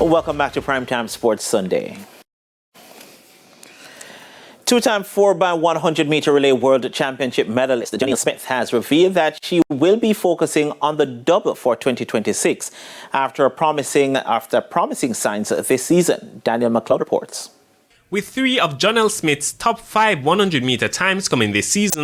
Welcome back to Primetime Sports Sunday. Two-time 4x100 meter relay world championship medalist Jonielle Smith has revealed that she will be focusing on the double for 2026 after promising signs this season. Daniel McLeod reports. With 3 of Jonielle Smith's top 5 100-meter times coming this season,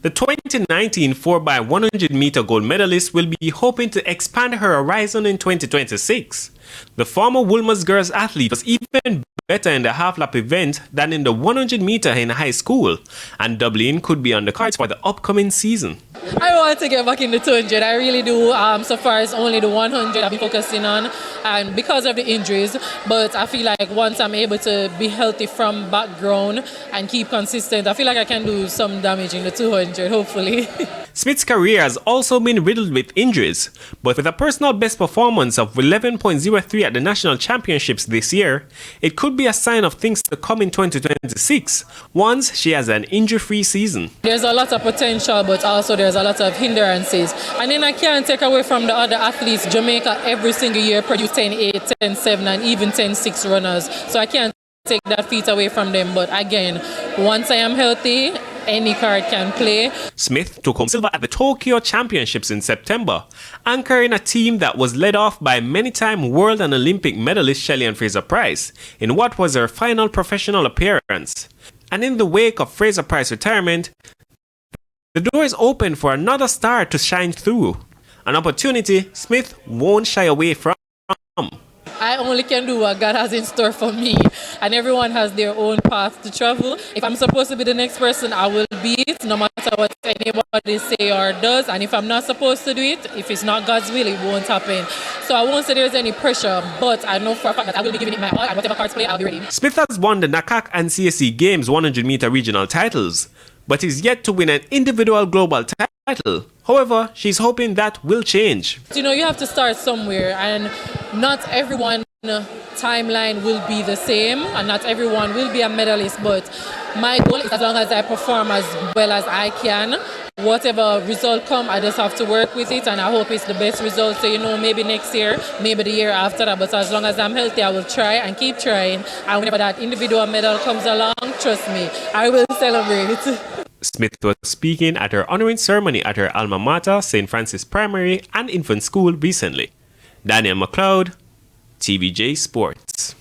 the 2019 4x100 meter gold medalist will be hoping to expand her horizon in 2026. The former Wolmer's girls athlete was even better in the half-lap event than in the 100 meter in high school, and doubling could be on the cards for the upcoming season. I want to get back in the 200. I really do. So far, it's only the 100 I've been focusing on, and because of the injuries. But I feel like once I'm able to be healthy from background and keep consistent, I feel like I can do some damage in the 200, hopefully. Smith's career has also been riddled with injuries, but with a personal best performance of 11.03 at the national championships this year, it could be a sign of things to come in 2026, once she has an injury-free season. There's a lot of potential, but also there's a lot of hindrances. And then I can't take away from the other athletes. Jamaica every single year produce 10-8, 10-7, and even 10-6 runners. So I can't take that feat away from them. But again, once I am healthy, any card can play. Smith took home silver at the Tokyo Championships in September, anchoring a team that was led off by many-time world and Olympic medalist Shelly-Ann Fraser-Pryce in what was her final professional appearance. And in the wake of Fraser-Pryce's retirement, the door is open for another star to shine through, an opportunity Smith won't shy away from. I only can do what God has in store for me, and everyone has their own path to travel. If I'm supposed to be the next person, I will be it, no matter what anybody say or does. And if I'm not supposed to do it, if it's not God's will, it won't happen. So I won't say there's any pressure, but I know for a fact that I will be giving it my all, and whatever cards play, I'll be ready. Smith has won the NACAC and CSC Games 100-meter regional titles, but is yet to win an individual global title. However, she's hoping that will change. You know, you have to start somewhere, and not everyone timeline will be the same, and not everyone will be a medalist, but my goal is, as long as I perform as well as I can, whatever result come, I just have to work with it, and I hope it's the best result. So, you know, maybe next year, maybe the year after that, but as long as I'm healthy, I will try and keep trying, and whenever that individual medal comes along, trust me, I will celebrate. Smith was speaking at her honoring ceremony at her alma mater, St. Francis Primary and Infant School recently. Daniel McLeod, TVJ Sports.